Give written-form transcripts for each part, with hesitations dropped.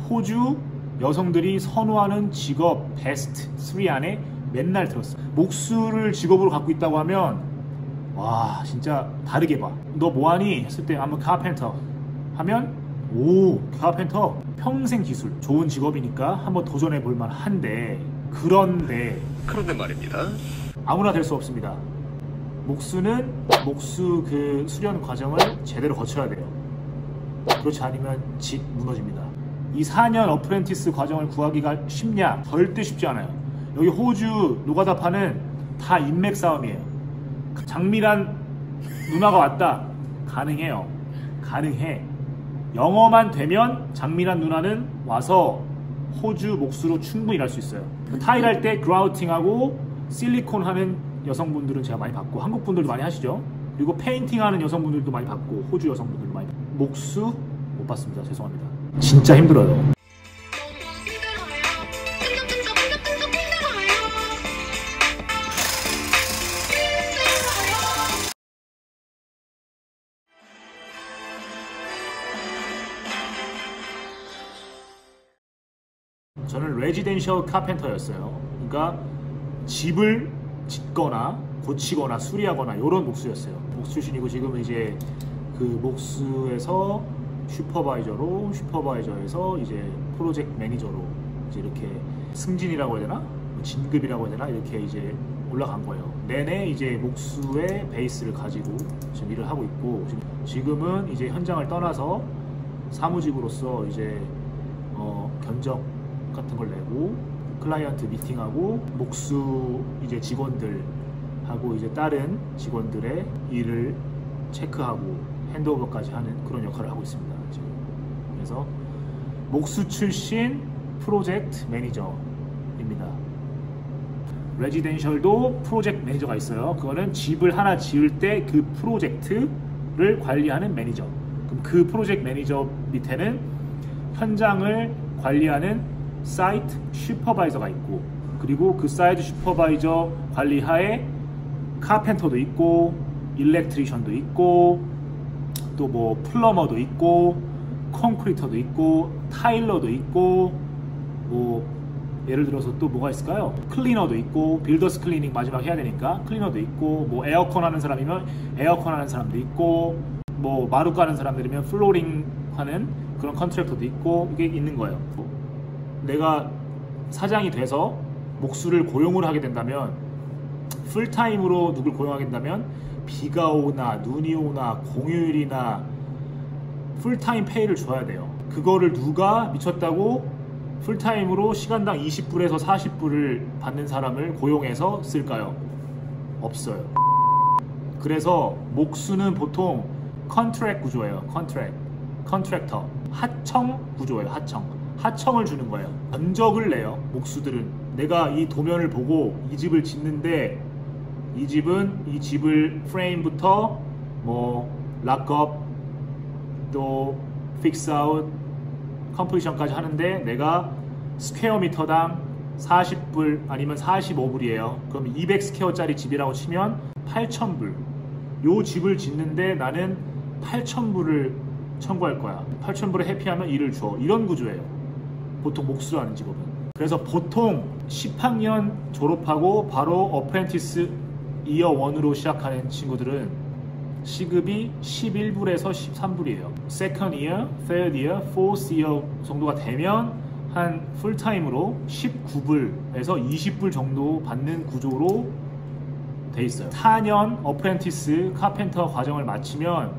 호주 여성들이 선호하는 직업 베스트 3 안에 맨날 들었어. 목수를 직업으로 갖고 있다고 하면 와 진짜 다르게 봐. 너 뭐하니? 했을 때 I'm a carpenter 하면 오 카펜터 평생 기술 좋은 직업이니까 한번 도전해 볼 만한데 그런데 말입니다. 아무나 될 수 없습니다. 목수는 목수 그 수련 과정을 제대로 거쳐야 돼요. 그렇지 않으면 집 무너집니다. 이 4년 어프렌티스 과정을 구하기가 쉽냐? 절대 쉽지 않아요. 여기 호주 노가다파는 다 인맥 싸움이에요. 장미란 누나가 왔다. 가능해요. 가능해. 영어만 되면 장미란 누나는 와서 호주 목수로 충분히 일할 수 있어요. 타일할 때 그라우팅하고 실리콘 하는 여성분들은 제가 많이 봤고 한국 분들도 많이 하시죠. 그리고 페인팅 하는 여성분들도 많이 봤고 호주 여성분들도 많이 봤고 목수 못 봤습니다. 죄송합니다. 진짜 힘들어요. 저는 레지덴셜 카펜터였어요. 그러니까 집을 짓거나 고치거나 수리하거나 이런 목수였어요. 목수 출신이고 지금은 이제 그 목수에서 슈퍼바이저로 슈퍼바이저에서 이제 프로젝트 매니저로 이제 이렇게 승진이라고 해야 되나? 진급이라고 해야 되나? 이렇게 이제 올라간 거예요. 내내 이제 목수의 베이스를 가지고 지금 일을 하고 있고 지금은 이제 현장을 떠나서 사무직으로서 이제 견적 같은 걸 내고 클라이언트 미팅하고 목수 이제 직원들하고 이제 다른 직원들의 일을 체크하고 핸드오버까지 하는 그런 역할을 하고 있습니다. 지금. 그래서 목수 출신 프로젝트 매니저입니다. 레지덴셜도 프로젝트 매니저가 있어요. 그거는 집을 하나 지을 때 그 프로젝트를 관리하는 매니저. 그럼 그 프로젝트 매니저 밑에는 현장을 관리하는 사이트 슈퍼바이저가 있고 그리고 그 사이트 슈퍼바이저 관리하에 카펜터도 있고 일렉트리션도 있고 또 뭐 플러머도 있고 콘크리터도 있고 타일러도 있고 뭐 예를 들어서 또 뭐가 있을까요? 클리너도 있고 빌더스 클리닝 마지막 해야 되니까 클리너도 있고 뭐 에어컨 하는 사람이면 에어컨 하는 사람도 있고 뭐 마루카 하는 사람들이면 플로링 하는 그런 컨트랙터도 있고 이게 있는 거예요. 내가 사장이 돼서 목수를 고용을 하게 된다면 풀타임으로 누굴 고용하게 된다면 비가 오나 눈이 오나 공휴일이나 풀타임 페이를 줘야 돼요. 그거를 누가 미쳤다고 풀타임으로 시간당 20불에서 40불을 받는 사람을 고용해서 쓸까요? 없어요. 그래서 목수는 보통 컨트랙 구조예요. 컨트랙터 하청 구조예요. 하청을 주는 거예요. 견적을 내요. 목수들은 내가 이 도면을 보고 이 집을 짓는데 이 집을 프레임부터 뭐 락업 또 픽스아웃 컴플리션까지 하는데 내가 스퀘어 미터당 40불 아니면 45불이에요. 그럼 200스퀘어짜리 집이라고 치면 8,000불. 요 집을 짓는데 나는 8,000불을 청구할 거야. 8,000불에 해피하면 일을 줘. 이런 구조예요. 보통 목수라는 직업은. 그래서 보통 10학년 졸업하고 바로 어프렌티스 이어 1으로 시작하는 친구들은 시급이 11불에서 13불이에요. Second year, third year, fourth year 정도가 되면 한 풀타임으로 19불에서 20불 정도 받는 구조로 돼 있어요. 4년 어프렌티스 카펜터 과정을 마치면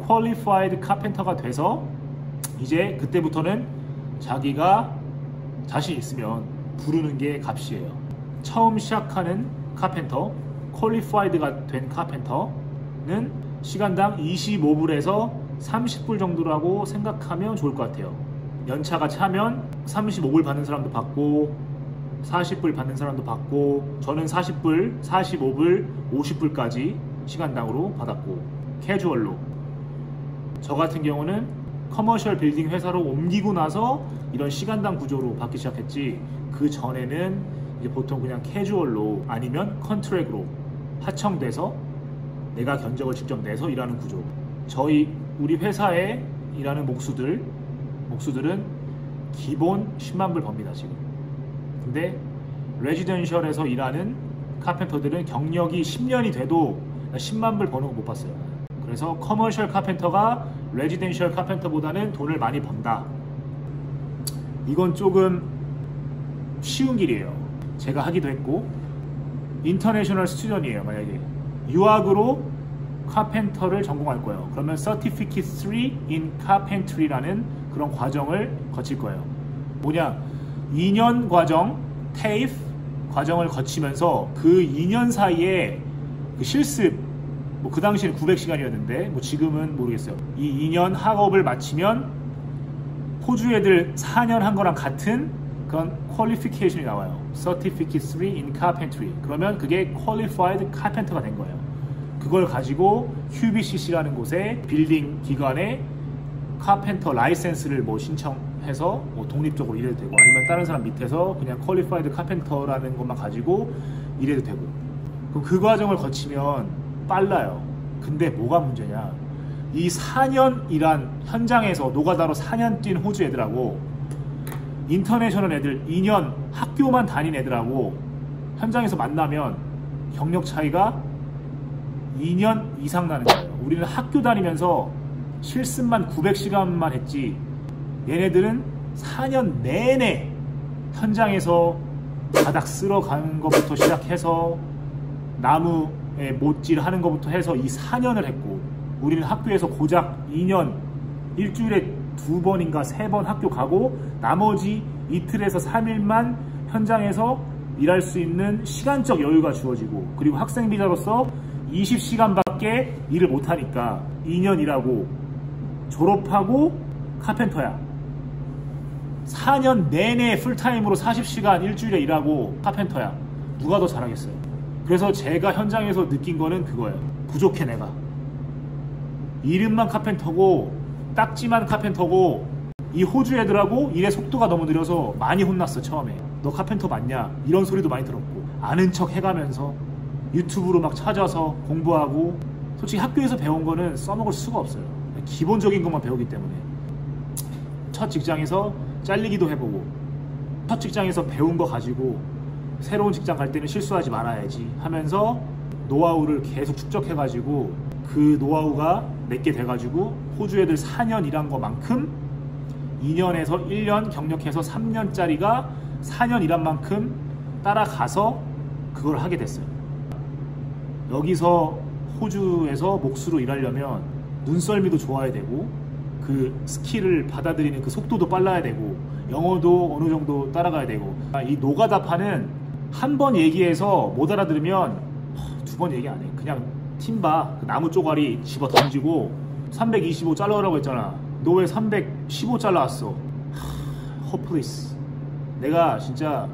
퀄리파이드 카펜터가 돼서 이제 그때부터는 자기가 자신 있으면 부르는 게 값이에요. 처음 시작하는 카펜터, 퀄리파이드가 된 카펜터는 시간당 25불에서 30불 정도라고 생각하면 좋을 것 같아요. 연차가 차면 35불 받는 사람도 받고 40불 받는 사람도 받고 저는 40불, 45불, 50불까지 시간당으로 받았고 캐주얼로 저 같은 경우는 커머셜 빌딩 회사로 옮기고 나서 이런 시간당 구조로 받기 시작했지 그 전에는 이제 보통 그냥 캐주얼로 아니면 컨트랙으로 하청돼서 내가 견적을 직접 내서 일하는 구조. 우리 회사에 일하는 목수들은 기본 10만 불 법니다 지금. 근데 레지던셜에서 일하는 카펜터들은 경력이 10년이 돼도 10만 불 버는 거 못 봤어요. 그래서 커머셜 카펜터가 레지던셜 카펜터보다는 돈을 많이 번다. 이건 조금 쉬운 길이에요. 제가 하기도 했고, 인터내셔널 스튜던이에요. 만약에 유학으로 카펜터를 전공할 거예요. 그러면 Certificate 3 in Carpentry라는 그런 과정을 거칠 거예요. 뭐냐, 2년 과정, TAFE 과정을 거치면서 그 2년 사이에 그 실습, 뭐 그 당시에는 900시간이었는데 뭐 지금은 모르겠어요. 이 2년 학업을 마치면 호주 애들 4년 한 거랑 같은 그런 퀄리피케이션이 나와요. Certificate 3 in Carpentry. 그러면 그게 Qualified Carpenter가 된 거예요. 그걸 가지고 QBCC라는 곳에 빌딩 기관에 카펜터 라이센스를 뭐 신청해서 뭐 독립적으로 일해도 되고, 아니면 다른 사람 밑에서 그냥 퀄리파이드 카펜터라는 것만 가지고 일해도 되고. 그럼 그 과정을 거치면 빨라요. 근데 뭐가 문제냐, 이 4년 일한 현장에서 노가다로 4년 뛴 호주 애들하고 인터내셔널 애들 2년 학교만 다닌 애들하고 현장에서 만나면 경력 차이가 2년 이상 나는 거예요. 우리는 학교 다니면서 실습만 900시간만 했지, 얘네들은 4년 내내 현장에서 바닥 쓸어 가는 것부터 시작해서 나무에 못질 하는 것부터 해서 이 4년을 했고, 우리는 학교에서 고작 2년 일주일에 2번인가 3번 학교 가고 나머지 이틀에서 3일만 현장에서 일할 수 있는 시간적 여유가 주어지고, 그리고 학생 비자로서 20시간밖에 일을 못하니까 2년 일하고 졸업하고 카펜터야. 4년 내내 풀타임으로 40시간 일주일에 일하고 카펜터야. 누가 더 잘하겠어요? 그래서 제가 현장에서 느낀 거는 그거예요. 부족해. 내가 이름만 카펜터고 딱지만 카펜터고 이 호주 애들하고 일의 속도가 너무 느려서 많이 혼났어. 처음에 너 카펜터 맞냐 이런 소리도 많이 들었고, 아는 척 해가면서 유튜브로 막 찾아서 공부하고, 솔직히 학교에서 배운 거는 써먹을 수가 없어요. 기본적인 것만 배우기 때문에. 첫 직장에서 잘리기도 해보고, 첫 직장에서 배운 거 가지고 새로운 직장 갈 때는 실수하지 말아야지 하면서 노하우를 계속 축적해가지고, 그 노하우가 내게 돼가지고 호주 애들 4년 일한 거만큼 2년에서 1년 경력해서 3년짜리가 4년 일한 만큼 따라가서 그걸 하게 됐어요. 여기서 호주에서 몫으로 일하려면 눈썰미도 좋아야 되고, 그 스킬을 받아들이는 그 속도도 빨라야 되고, 영어도 어느 정도 따라가야 되고. 이 노가다파는 한 번 얘기해서 못 알아들으면 2번 얘기 안 해. 그냥 팀바 그 나무 쪼가리 집어 던지고 325 잘라오라고 했잖아. 너 왜 315 잘라왔어? hopeless. 내가 진짜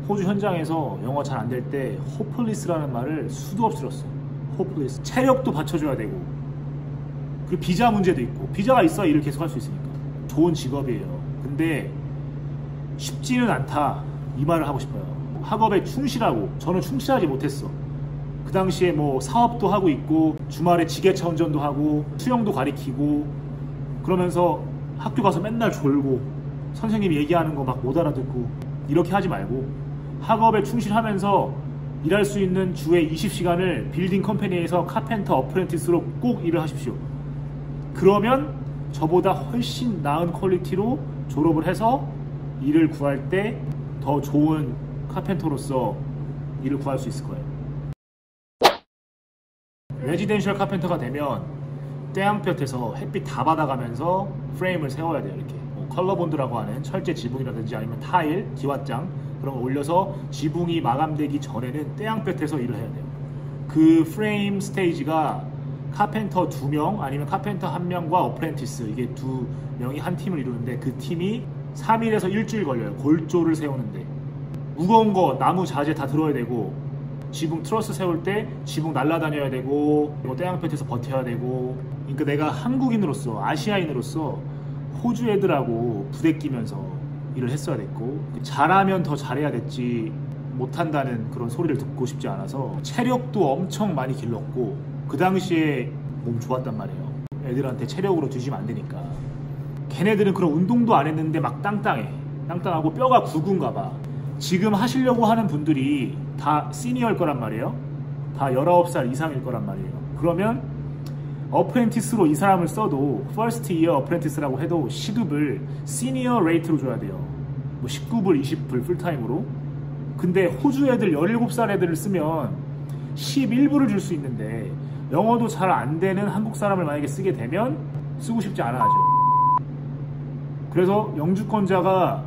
호주 현장에서 영어 잘 안 될 때 hopeless라는 말을 수도 없이 들었어. hopeless. 체력도 받쳐줘야 되고, 그리고 비자 문제도 있고, 비자가 있어야 일을 계속 할 수 있으니까. 좋은 직업이에요. 근데 쉽지는 않다, 이 말을 하고 싶어요. 학업에 충실하고, 저는 충실하지 못했어. 그 당시에 뭐 사업도 하고 있고, 주말에 지게차 운전도 하고, 수영도 가리키고, 그러면서 학교 가서 맨날 졸고, 선생님이 얘기하는 거 막 못 알아듣고, 이렇게 하지 말고 학업에 충실하면서 일할 수 있는 주에 20시간을 빌딩 컴퍼니에서 카펜터 어프렌티스로 꼭 일을 하십시오. 그러면 저보다 훨씬 나은 퀄리티로 졸업을 해서 일을 구할 때 더 좋은 카펜터로서 일을 구할 수 있을 거예요. 레지덴셜 카펜터가 되면 태양볕에서 햇빛 다 받아가면서 프레임을 세워야 돼요. 이렇게 컬러본드라고 하는 철제 지붕이라든지 아니면 타일, 기왓장 그런 거 올려서 지붕이 마감되기 전에는 태양볕에서 일을 해야 돼요. 그 프레임 스테이지가 카펜터 2명 아니면 카펜터 1명과 어프렌티스, 이게 2명이 한 팀을 이루는데, 그 팀이 3일에서 일주일 걸려요. 골조를 세우는데. 무거운 거 나무 자재 다 들어야 되고, 지붕 트러스 세울 때 지붕 날아다녀야 되고, 태양볕에서 버텨야 되고. 그러니까 내가 한국인으로서, 아시아인으로서 호주 애들하고 부대끼면서 일을 했어야 됐고, 잘하면 더 잘해야 됐지 못한다는 그런 소리를 듣고 싶지 않아서 체력도 엄청 많이 길렀고, 그 당시에 몸 좋았단 말이에요. 애들한테 체력으로 뒤지면 안 되니까. 걔네들은 그런 운동도 안 했는데 막 땅땅하고 뼈가 굵은가 봐. 지금 하시려고 하는 분들이 다 시니어일 거란 말이에요. 다 19살 이상일 거란 말이에요. 그러면 어프렌티스로 이 사람을 써도 퍼스트 이어 어프렌티스라고 해도 시급을 시니어 레이트로 줘야 돼요. 뭐 19불, 20불 풀타임으로. 근데 호주 애들 17살 애들을 쓰면 11불을 줄 수 있는데 영어도 잘 안 되는 한국 사람을 만약에 쓰게 되면 쓰고 싶지 않아 하죠. 그래서 영주권자가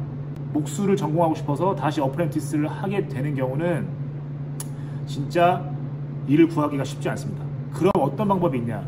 목수를 전공하고 싶어서 다시 어프렌티스를 하게 되는 경우는 진짜 일을 구하기가 쉽지 않습니다. 그럼 어떤 방법이 있냐?